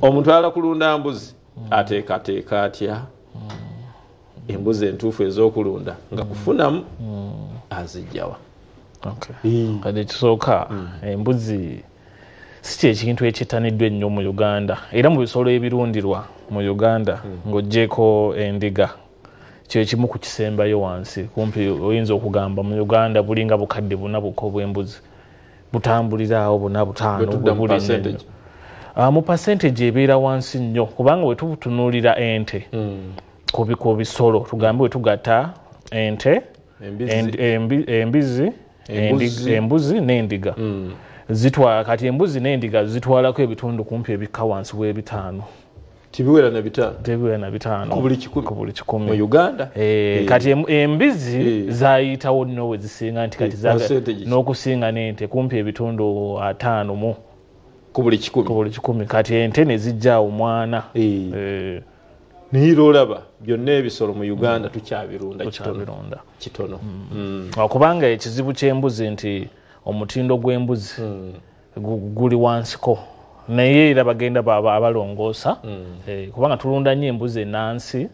omuntu ala kulunda mbuzi ateekateeka atya embuzi entuufu ez'okulunda nga kufunamu azijjawa. Kati ekisooka embuzi si kyekintu ekyetaniddwa ennyo mu Uganda era mu bisolo ebirundirwa mu Uganda ng'oggyeko endiga kyo kimu ku kisembayo wansi. Kumpi oyinza okugamba mu Uganda bulinga bukadde buna buko bw'embuzi butambulirawo buna butaano buli mu percentage ebeera wansi nnyo kubanga we tutunuulira ente ku bisolo tugambe we tugatta ente embuzi n'endiga zitwala kati embuzi n'endiga zitwalako ebitundu kumpi ebikka wansi w'ebitaano. Tibiwera na bitaano ku buli kikumi mu Uganda. Kati embizi zaayitawo nno we zisinga nti kati n'okusinga n'ente kumpi ebitundu 5 ku buli kikumi. Kati ente ne zijjaawo omwana. Naye olaba byonna ebisolo mu Uganda tukyabirunda kitono. Kubanga ekizibu ky'embuzi nti omutindo gw'embuzi guli wansiko naye era bagenda abalongoosa kubanga tulunda nnyo embuzi ennansi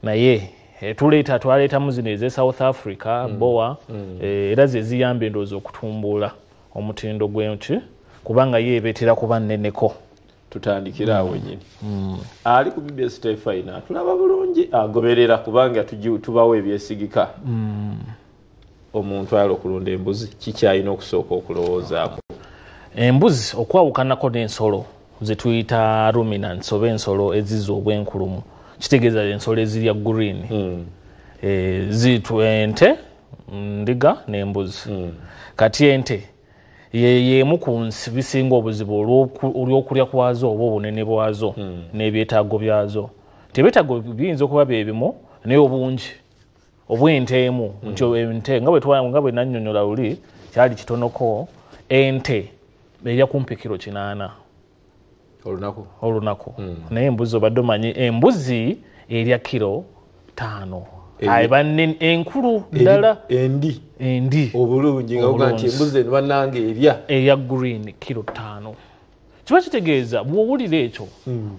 naye twaleetamu zino ez'e South Africa BOA era ze ziyamba endowooza okutumbula omutindo gw'enki kubanga ye ebeetera kuba nneneko. Tutandikira awo nyini ali ku BBS Terefayina tulaba bulungi agoberera kubanga tubawo ebyesigika. Omuntu ayala okulunda embuzi kikyalina okusooka okulowoozaako. Embuzi okwawukanako n'ensolo ze tuyita ruminants oba ensolo ezizza obwenkulumu kitegeeza ensolo ezirya green ziitu ente ndiga n'embuzi. Kati ente yemu ku nsi bisinga obuzibu olw'okulya kwazo oba obunene bwazo n'ebyetaago byazo. Ebyetaago biyinza okuba bye bimu naye obungi obw'ente emu nti ente nga bwe nannyonnyola luli kyali kitonoko ente erya kumpi kilo 8 olunaku naye embuzi obadde omanyi embuzi erya kilo 5 aba enkulu ddala endi obulungi nga oga nti embuzi eno bannange erya green kilo 5. Kiba kitegeeza bw'owulira ekyo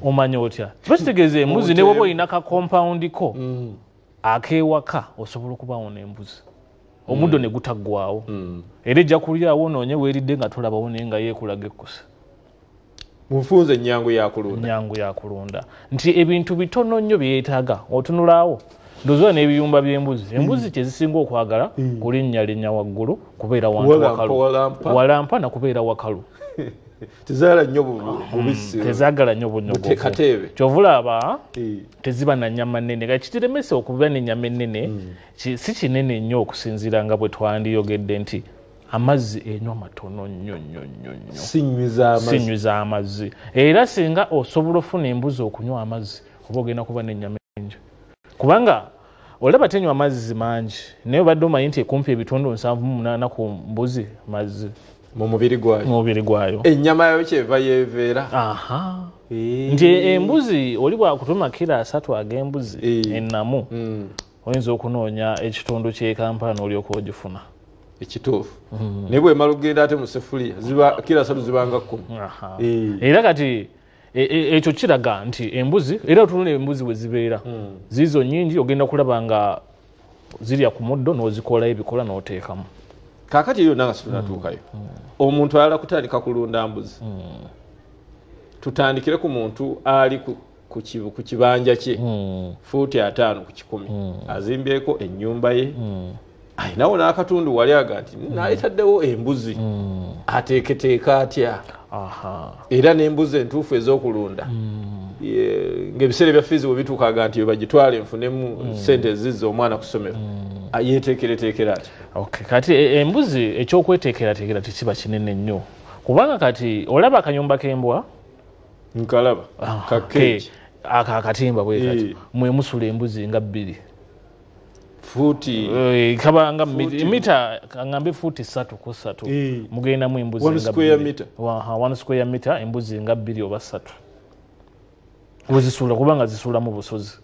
omanya otya kiba kitegeeza embuzi ne bwoba olina ka compound ko akeewaka osobola okubaawo n'embuzi omuddo ne gutaggwawo era ejja kulyawo noonye weeridde nga tolabawo naye nga yeekulaga ekkusa. Munfunze ennyangu yakulunda nti ebintu bitono nnyo byeyeetaaga otunulaawo ndowooza n'ebiyumba by'embuzi embuzi kye zisinga okwagala kulinnya waggulu kubeera wantu wakalu walampa na kubeera wakalu. Tezaagala nnyo bubisi tezaagala nnyo bunyogokatebe kyovulaba teziba na nnyama nnene kati kitiremesa okuba n'ennyama ennene si kinene nnyo okusinziira nga bwe twandiyogedde nti amazzi enywa matono nnyo sinywiza amazzi era singa osobola ofuna embuzi okunywa amazzi oba ogenda kuba n'ennyama engi kubanga olaba tenywa amazzi mangi naye obadde omanyi nti ekumpi ebitundu 78 ku mbuzi mazzi mu mubiri gwayo ennyama yayo kyeva yeeveera. Nti embuzi oli bwakutuma kilo 3 ag'embuzi ennamu oyinza okunoonya ekitundu ky'ekampani olyoka ogifuna ekituufu naye bwemala okugenda ate mu sefuliya kilo 3 zibanga 10. Era kati ekyo kiraga nti embuzi era otunula embuzi we zibeera ziizo nnyingi ogenda kulaba nga zirya ku muddo n'ozikolayo ebikola n'oteekamu. Kaakati yo nanga situnatuukayo omuntu ayala kutandika kulunda mbuzi tutandikire ku muntu ali ku kibanja kye fuuti 5 ku 10 azimbyeko ennyumba ye ayinawo n'akatundu wali aga nti naletaddewo embuzi ateeketeeka atya era n'embuzi entuufu ez'okulunda ng'ebiseera bya fiizi bwe bituukaga nti bagitwale nfunemu ssente ezizza omwana ku ssomero yeeteekereteekera ati. Kati embuzi ekyokweteekerateekera tekiba kinene nnyo kubanga kati olaba akanyumba k'embwa nkalaba kakeeki akatimba bwe kati mwe musula embuzi nga 2 fuuti kabanga mita ngambe fuuti 3 ku 3 mugendamu embuzi nga 1 square meter embuzi nga 2 oba 3 wezisuula kubanga zisuula mu busozi.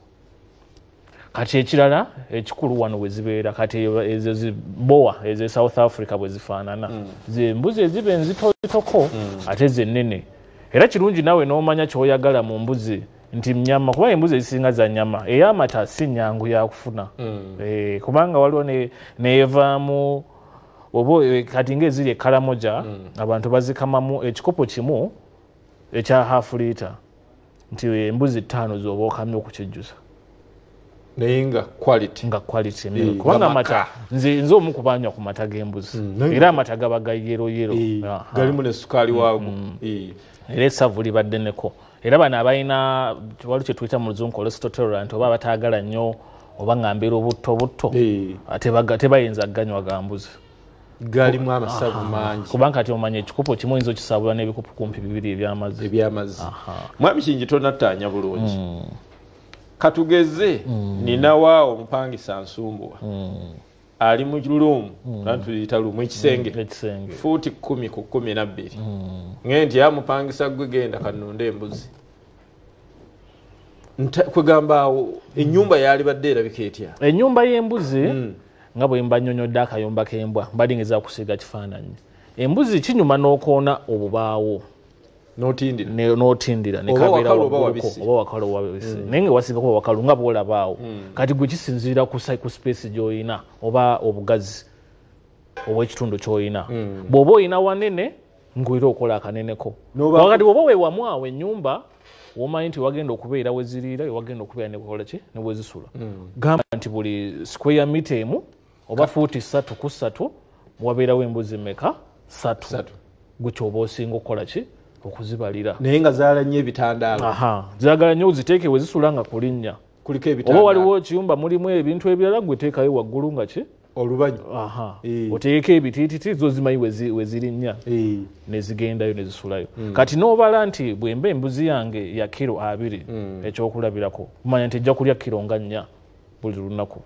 Kati ekirala ekikulu wano we zibeera kati ezo zibowa ezo South Africa bwe zifaanana embuzi eziba enzitoko ate zennene era kirungi nawe n'omanya ky'oyagala mu mbuzi nti nyama kuba embuzi ezisinga za nyama ey'amata si nnyangu yakufuna kubanga waliwo neevaamu oba kati ng'eziri ekalamoja abantu bazikamamu ekikopo kimu ekya half litre nti embuzi 5 z'oba okamye okukijjusa naye nga quality kubanga amata nze omu kubanywa ku mata g'embuzi era amata gaba ga yero galimu ne sukaali waago era essavu libadde neko era bano abalina waliwo kye tuyita mu luzungu cholesterol oba bataagala nnyo oba ng'ambeera obutto tebayinza ganywa ga mbuzi galimu amasavu mangi kubanga kati omanya ekikopo kimu oyinza okisabula n'ebikopo kumpi 2 ebyamazzi mwami kingi tonattaanya bulungi katugeze ninawaawo omupangisa nsumbuwa ali mu lumu tuyita lumu ekisenge fuuti 10 ku 12 ngenti yamupangisa gwe genda kanonda embuzi kwegamba awo ennyumba yali badde erabika etya ennyumba y'embuzi nga bwe mbanyonyodde akayumba k'embwa mbadingeza kusiga kifaananyi embuzi kinyuma n'okoona obubaawo n'otindira nekabeera oba wakalu oba wabisi naye nga wasinga kuba wakalu nga bwolabaawo kati gwe kisinziira ku space gy'olina oba obugazi obw'ekitundu ky'olina bw'oba olina wanene ngwera okola akaneneko wakati bw'oba weewamu awo ennyumba womanyi nti wagenda okubeera weziriira wagenda okubeera nekola ki ne wezisula gamba nti buli square mita emu oba fuuti 3 ku 3 wabeerawo embuzi meka 3 gwe kyoba osinga okukola ki okuzibalira naye nga zaala nnyo ebitandaalo zaagala nnyo uziteeke wezisula nga kulinnya kuliko ebitandaalo oba waliwo ekiyumba mulimu ebintu ebirala gwe teekayo waggulu nga ki olubanyu oteeka ebitiititi zo zimanyi wezirinnya nezigendayo nezisulayo kati n'obala nti bwemba embuzi yange ya kiro 2 ekyokulabirako manya nti ejja kulya kiro nga 4 buli lunaku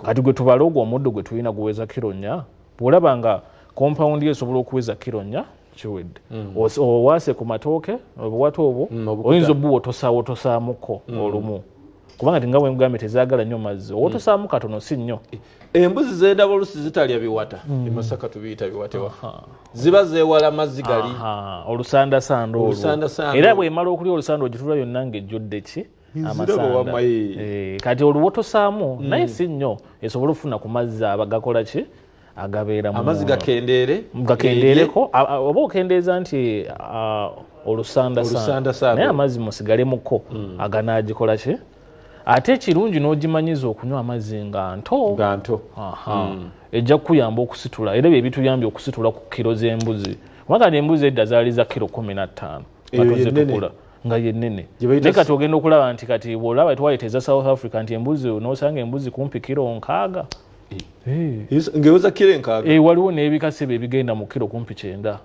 kati gwe tubala ogwo omuddo gwe tulina guweza kiro 4 bw'olaba nga kompawundi esobola okuweza kiro 4 kiwedde owaase ku matooke obuwata obwo oyinza obuwotosaamuko olumu kubanga tinga bwe mugambye tezaagala nnyo mazzi owotosaamu katono si nnyo embuzi z'endaba olusi zitalya biwata emasaka tubiyita biwatewa ziba zeewala mazzi gali olusandasanda olwo era bw'emala okulya olusanda ogitula yonna ng'ejjudde ki amasanda kati oluwotosaamu naye si nnyo esobola okufuna ku mazzi abagakola ki agabeera amazzi gakendeereko oba okendeeza nti olusandasanda naye amazzi musigalemukko aganaagikola ki ate ekirungi n'ogimanyiza okunywa amazzi nga nto ejja kukuyamba okusitula era bye bituyambye okusitula ku kiro z'embuzi kubanga embuzi edda zaali za kiro 15 batozetukula nga yenene naye kati ogenda okulaba nti kati bwolaba twali teza South Africa nti embuzi n'osanga embuzi kumpi kiro 6 ngeweza kiro 6 waliwo n'ebikasebe ebigenda mu kiro kumpi 9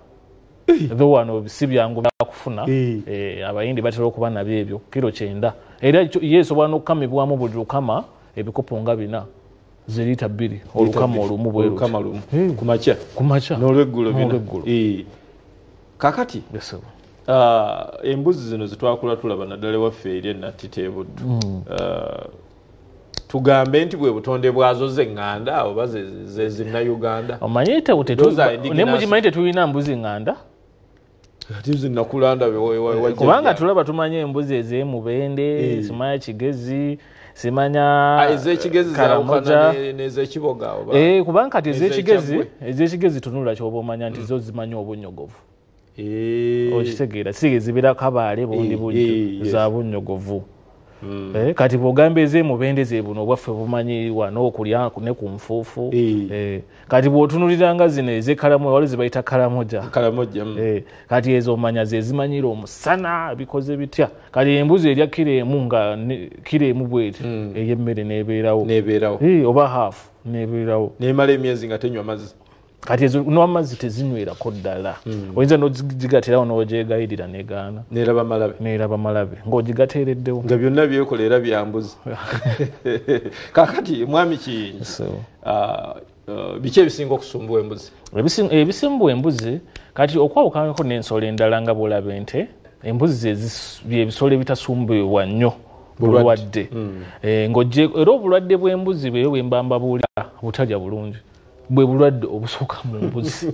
Though wano si byangu bakufuna abayindi batera okuba nabyo ebyo kiro 9 era yeso bwano kamibwamu buli lukama ebikopo nga 4 zilita 2 olukama olumu bwe olukama lumu kumacha n'olweggulo 4 kakati yes embuzi zino zitwakula tulaba naddala waffe eri natitebuddu tugambe nti bwe butonde bwazo z'enganda oba zezina Uganda omanyite ne mujimanyite tulina mbuzi nganda atizi nakulanda kubanga tulaba tumanye embuzi ez'emubende simanya kigezi simanya ez'ekigezi zaawukana n'ez'ekiboga oba kubanga kati ez'ekigezi tunula kyoba omanya nti zo zimanyi obunnyogovu okitegeera si ezibira kabaale bundi bujjo za bunnyogovu kati bw'ogamba ez'emubende ze buno obwaffe bumanyi wano okulya ne ku nfuufu kati bw'otunuliranga zino ez'ekalamoja wali zibayita kalamoja kati ezo omanya ze zimanyira omusana bikoze bitya kati embuzi erya kiro emu bweti ey'emmere n'ebeerawo oba haafu n'ebeerawo n'emala emyezi nga tenywa mazzi kati ezo n'amazzi tezinywerako ddala oyinza n'ogigaterawo n'ogyegayirira negaana neeraba malabe ng'ogigateereddewo nga byonna byekola era bya mbuzi kakati mwami Kiyingi biki ebisinga okusumbuwa embuzi ebisimbuwa embuzi kati okwawukanako n'ensolo endala nga bw'olaba ente embuzi byebisolo ebitasumbuwa nnyo bulwadde era obulwadde bw'embuzi bweyo bwembamba buulira butalya bulungi bwe bulwadde obusooka mu mbuzi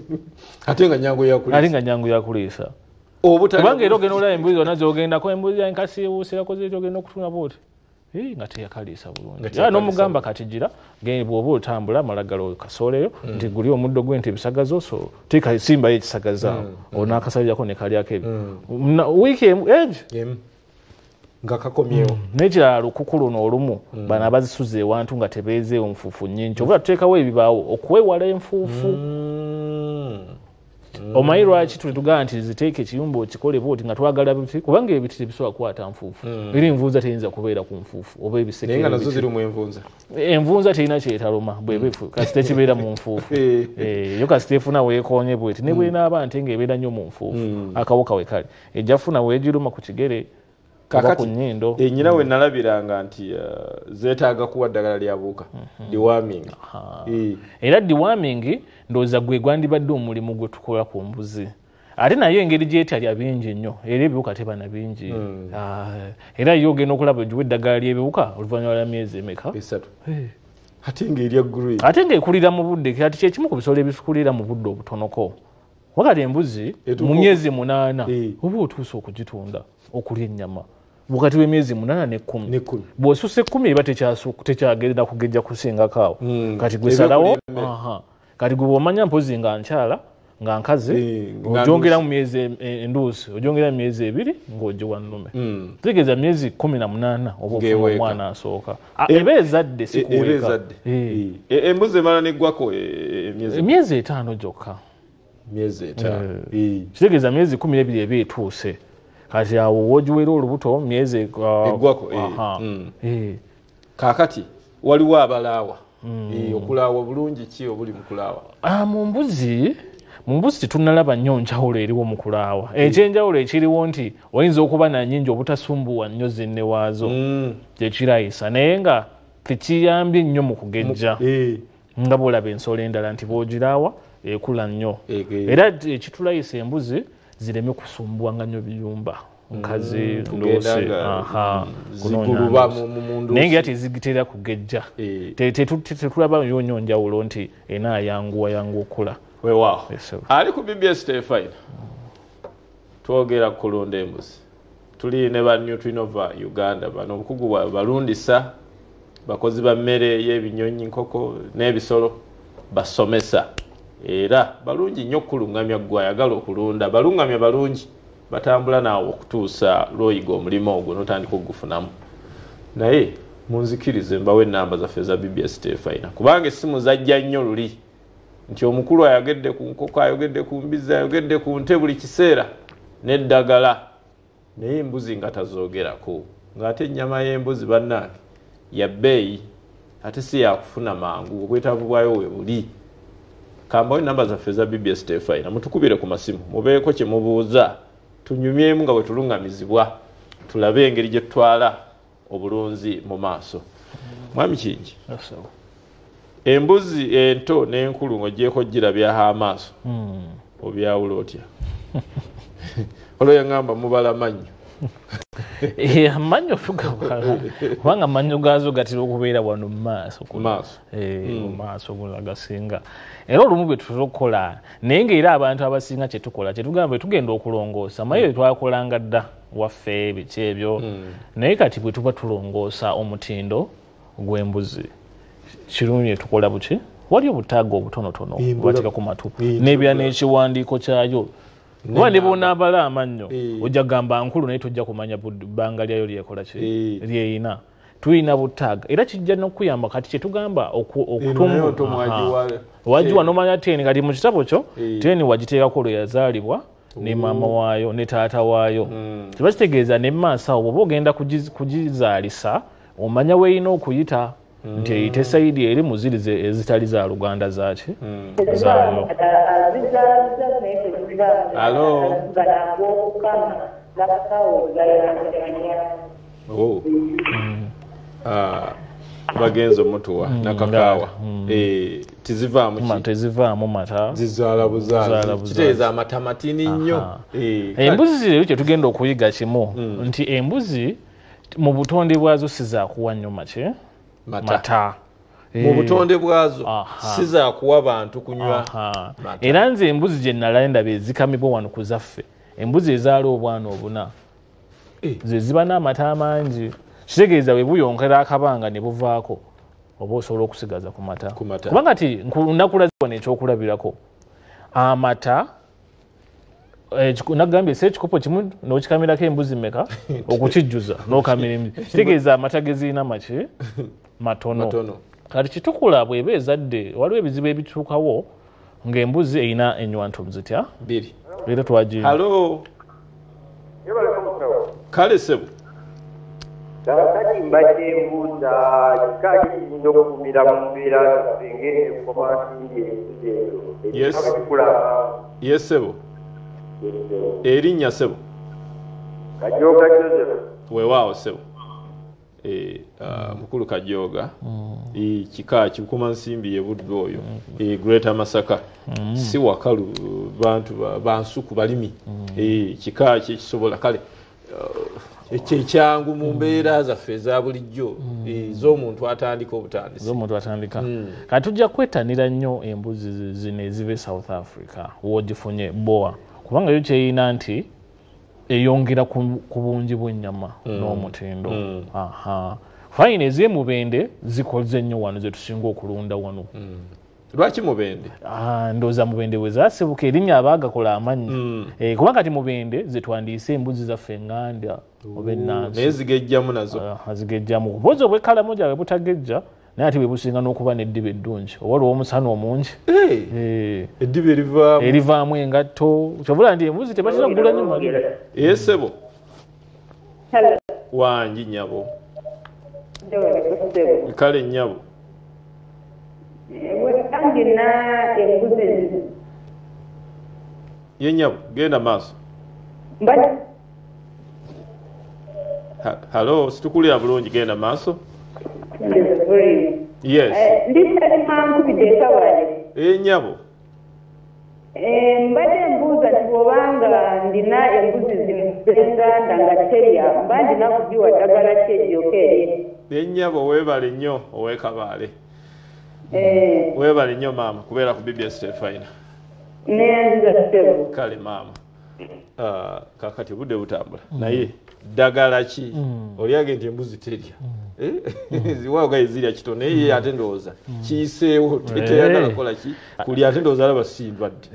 ate nga nyangu yakuliisa kubanga era ogenda olaba embuzi zonna zogendako embuzi enkasi ewuusirako ziri ogenda okutuna booti nga teyakaliisa bulungi n'omugamba kati gira bw'oba otambula malagala kasooleyo nti guli omuddo gw'ente ebisagazo so tekasimbayo ekisagaza onaakasalirako ne kalyako wiiki egi nga kakomyewo n'ekirala lukukulu n'olumu bano abazisuza ewantu nga tebeezeewo nfuufu nnyingi obula tuteekawo ebibaawo okwewala enfuufu omanyi lwaki tuletugamba nti ziteeke ekiyumba okikole booti nga twagala biti kubanga ebiti tebisobola kukwata nfuufu era envunza teyinza kubeera ku nfuufu oba ebiseke naye nga nazo ziri mu envunza envunza terina kyetaluma bwebefu kasite kibeera mu nfuufu yo kasite efuna weekoonye bweti ne bwenaaba nte ng'ebeera nnyo mu nfuufu akawuka we kale ejja funa weegiruma ku kigere kakati enyina we nalabiranga nti zeetaaga kuwa ddagala lya buuka deworming era deworming ndowooza gwe gwandibadde omulimu gwe tukola ku mbuzi ate naye engeri gyetalya bingi nnyo era ebiwuka tebana bingi era yo ogenda okulaba ogiwa eddagala ly'ebiwuka oluvannyuma lwa myezi emeka 3 ate ng'erya green ate ng'ekulira mu budde kati kyekimu ku bisolo ebikulira mu budde obutonoko wakati embuzi mu myezi 8 oba otuusa okugitunda okulya ennyama wakati w'emyezi 8 ne 10 bw'osusa 10 eba tekyagenda kugejja kusingako awo kati gwe salawo kati gwe bw'omanya mpozi nga nkyala nga nkazi ogyongera mu myezi enduusi ogyongera mu myezi 2 ng'ogiwa nnume tegeeza myezi 18 oba ofuna omwana asooka eba ezadde sikuweeka embuzi emala neggwako emyezi 5 gyokka kitegeeza myezi 12 eba etuuse kati awo woogiwera olubuto myezi eggwako kaakati waliwo abalaawa okulaawa bulungi ki obuli mu kulaawa mu mbuzi tetunnalaba nnyo njawulo eriwo mu kulaawa ekyenjawulo ekiriwo nti oyinza okuba nanyingi obutasumbuwa nnyo zinne waazo kyekirayisa naye nga tekiyambye nnyo mu kugejja nga bwolaba ensolo endala nti bwogiraawa ekula nnyo era ekitulayisa embuzi zireme kusumbuwanga nnyo biyumba nkazi ndoose naye nga tezigitera kugejja tetulaba yonyo njawulo nti enaayanguwa okula weewaawo ali ku BBS Terefayina twogera ku kulunda embuzi tuli ne ba Nutri Uganda bano obukugu balundisa bakozi ba mmere y'ebinyonyi nkoko n'ebisolo basomesa era balungi nnyo okulungamya gwe ayagala okulunda balungamya balungi batambula naawe okutuusa lw'oyiga omulimu ogwo n'otandika okugufunamu naye munzikirize mbawe ennamba zaffe za BBS Terefayina kubanga essimu zajja nnyo luli nti omukulu ayogedde ku nkoko ayogedde ku mbizi ayogedde ku nte buli kiseera n'eddagala naye embuzi nga tazoogerako ng'ate ennyama y'embuzi bannange ya bbeeyi ate si yakufuna mangu obwetaavu bwayo we buli kambawo ennamba zaffe za BBS Terefayina mutukubire ku masimu mubeeko kye mubuuza tunyumyemu nga bwe tulungamizibwa tulabe engeri gye tutwala obulunzi mu maaso mwami kingi embuzi ento n'enkulu ng'ogyeko girabyaho amaaso obyawula otya olwo yaŋŋamba mubala mannyo amannyo tugabala kubanga amannyo gaazo gatera okubeera wano mu maaso gasinga era olumu bwe tutera okukola naye ng'era abantu abasinga kyetukola kyetugamba tugenda okulongoosa maye twakolanga dda waffe biki ebyo naye kati bwe tuba tulongoosa omutindo gw'embuzi kirungi tukola buki wali obutaaga obutonotono bwatika ku matu n'ebira n'ekiwandiiko kyayo kuba ne bw'onaabala amannyo ojja kugamba nkulu naye tojja kumanya bbanga lyayo lyekola ki lyeyina tulina butaaga era kijja n'okuyamba kati kyetugamba wagiwa n'omanya teni kati mu kitabo kyo teni wagiteekako lwe yazaalibwa ne maama waayo ne taata waayo kiba kitegeeza ne maaso awo bw'oba ogenda kugizaalisa omanya weeyina okuyita nti eyite sayidi eri mu ziri ezitali za Luganda zaki zaayo alo bagenza omutuwa nakakaawa tezivaamu mata zizaala buzaala kitegeeza amata matini nnyo embuzi ziri kyetugenda okuyiga kimu nti embuzi mu butonde bwazo sizakuwa nnyo mata mu butonde bwazo sizakuwa bantu kunywa era nze embuzi gye nalaba endaba ezikamibwa wano ku zaffe embuzi ezaala obwana obuna ze ziba n'amata amangi kitegeeza bwe buyonkera akabanga ne buvaako oba osobola okusigaza ku mata kubanga ti nakulaziwa n'ekyokulabirako amata nagambye si ekikopo kimu n'okikamirako embuzi meka okukijjuza n'okamira embuzi kitegeeza amata gezirina maki matono kati kitukula bw'eba ezadde waliwo ebizibu ebituukawo ng'embuzi erina enywanto zitya bbiri era twagi halo kale sebo kati mbadde mbuuza kika kiyinza okukumira mu mbeera zaffe ng'enkomasingi ekikula yes sebo erinnya sebo Kajooga Joseph weewaawo sebo mukulu Kajooga kika kikuma nsimbi ye budde oyo Greater Masaka si wakalu bantu bansuku balimi kika kisobola kale ekyangu mu mbeera zaffe eza bulijjo z'omuntu atandika obutandisi z'omuntu atandika kati tujja kwetanira nnyo embuzi zino eziva e South Africa w'ogifunye boa kubanga yo kyeyina nti eyongera ku bungi bw'ennyama n'omutindo fayina ez'emubende zikoze nnyo wano ze tusinga okulunda wano lwaki mubende ndowooza mubende bwe zaasibuka erinnya abaagakola amannya kubanga kati mubende zetwandiise embuzi zaffe eŋŋanda oba ennansi naye zigejjamu nazo zigejjamu buzi obw'ekkalamu gyabwe butagejja naye ate bwe businga n'okuba n'eddiba eddungi oba olw'omusana omungi eddiba erivaamu engatto kyobula nti embuzi tebatera kugula nnyo malira sebo wangi nnyabo kale nnyabo yennyabo genda maaso halo situkulira bulungi genda maaso yes nyabo mbadde mbuuza nti bw'obanga ndina embuzi z'enganda nga terya mba ndina kugiwa ddagala ki eryoka erye yennyabo weebale nnyo ow'ekabaale weebale nnyo maama kubeera ku BBS Terefayina neyanziza sebo kale maama kakati obudde butambula naye ddagala ki olyage nti embuzi terya ziwaga ezirya kito naye ate ndowooza kiyiseewo teyagala kukola ki kuli ate ndowooza alaba si ndwadde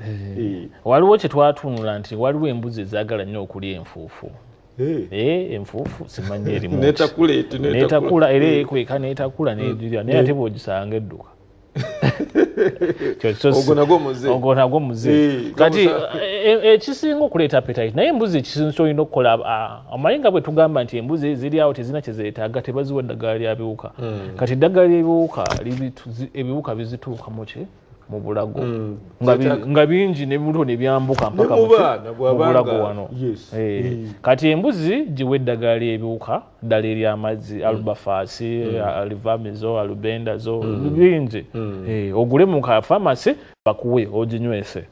waliwo kye twatunula nti waliwo embuzi ezaagala nnyo okulya enfuufu enfuufu simanyi erimu netakula era ekweka netakula negirya naye ate bw'ogisanga edduka ogwo nagwo muze kati ekisinga okuleeta appetite naye embuzi ekisinga kyolina okukola omanyi nga bwe tugamba nti embuzi ziri awo tezina kyezeetaaga tebaziwa eddagala lyabiwuka kati eddagala lyebiwuka ebiwuka bizituukamu ki mu bulago nga bingi nebibuto nebyambuka mpaka mu bulago wano kati embuzi giwa eddagala ly'ebiwuka ddala ery'amazzi alubafaasi alivamizo alubendazo bingi ogule mu kafamasi bakuwe oginywese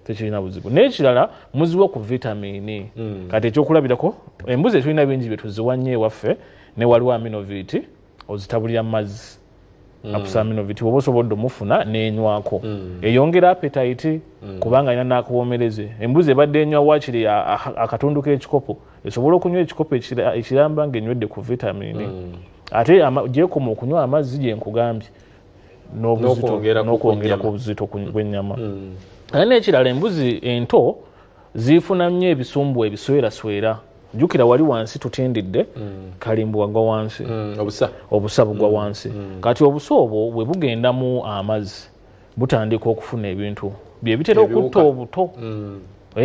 tekirina buzibu n'ekirala muziwa ku vitamini kati ekyokulabirako embuzi tulina bingi bye tuziwa nnyo ewaffe ne waliwo aminoviti ozitabulira mu mazzi akusaminobiti oba osobodde omufuna n'enywako eyongera appetite kubanga alina n'akawomereze embuzi ebadde enywa waakiri akatundu k'ekikopo esobola okunywa ekikopo ekiramba ng'enywedde ku vitamini ate gyekoma okunywa amazzi gyenkugambye n'okwongera ku buzito bw'ennyama ate n'ekirala embuzi ento zifuna nnyo ebisumbu ebisweeraswera jukira wali wansi tutindidde kalimbu wagwa wansi obusa bugwa wansi kati obusa obwo bwe bugendamu amazzi butandika okufuna ebintu byebitera okutta obuto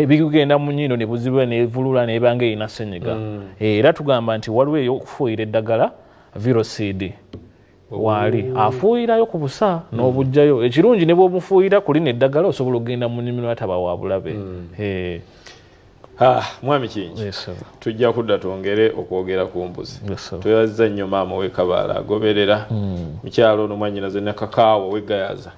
bigenda mu nnyindo ne buziba nevulula nebanga erina ssenyiga era tugamba nti waliwo ey'okufuuyira eddagala virocid waali afuuyirayo ku busa n'obujjayo ekirungi ne bw'omufuuyira kuli neddagala osobola okugenda mu nnimiro ataba wa bulabe mwami Kingi tujja kudda twongere okwogera ku mbuzi twebaza nnyo maama w'ekabaala agoberera mukyalo ono mwannyinaze ne kakaawa w'egayaza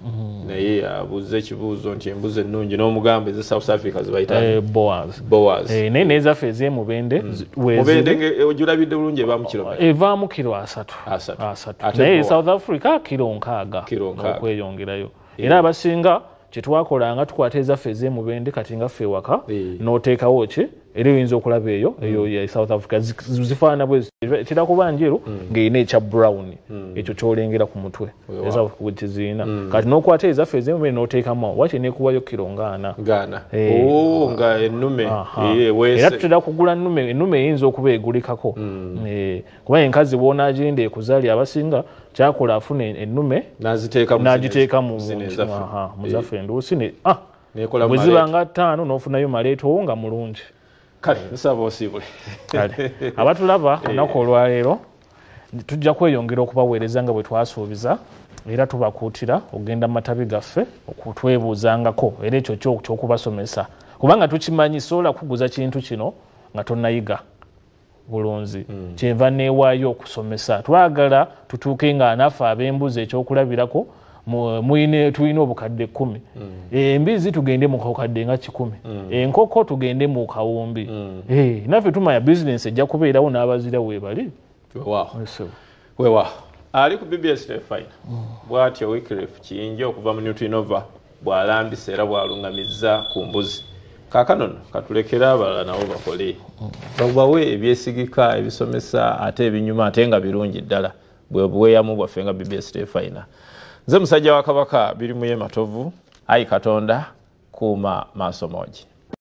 naye abuuza ekibuuzo nti embuzi ennungi n'omugamba eze South Africa zibayita boas naye n'ezaffe ez'emubende mubende ogirabidde bulungi evaamu kiro evaamu kiro 3 naye South Africa kiro 6 okweyongerayo era abasinga kyetwakolanga tukwata ezaffe ez'emubende kati nga ffe ewaka n'oteekawo ki era oyinza okulaba eyo ya South Africa zifaana bwe tira kuba njeru ng'erina ekya brown ekyo kyolengera ku mutwe eza kuzina kati n'okwata ezaffe ez'embe n'oteekamu wakye neekuwayo kiro ngaana nga ennume era tutera kugula ennume eyinza okuba egulikako kuba enkazi bw'onaagenda ekuzaali abasinga kyakola afuna ennume n'agiteeka mu muzaffe enduusi bwe ziba nga 5 n'ofunayo maleetowo nga mulungi. Kale nsaba osibule. Kale abatulaba olunaku olwaleero tujja kweyongera okubaweereza nga bwe twasuubiza era tubakuutira ogenda mu matabi gaffe okutwebuuzangako era ekyo kyokubasomesa kubanga tukimanyi sobola kuguza kintu kino nga tonnayiga bulunzi kyenva neewaayo okusomesa twagala tutuuke nga naffe ab'embuzi ekyokulabirako tulina obukadde 10 embizi tugende mu kakadde nga 10 enkoko tugende mu kawumbi naffe tumanya bizinesi ejja kubeerawo n'abazira weebali weewaawo ali ku BBS Terefayina bw'atyo Wycliffe Kiyinja okuva mu Nutri bw'alambisa era bw'alungamizza ku mbuzi kaakano katulekera abalala nabo bakole babawe ebyesigika ebisomesa ate ebinyuma ate nga birungi ddala bwe bweyamu bwaffe nga BBS Terefayina. Nze musajja wa Kabaka biri mu ye matovu ayi Katonda kuuma maaso mogi.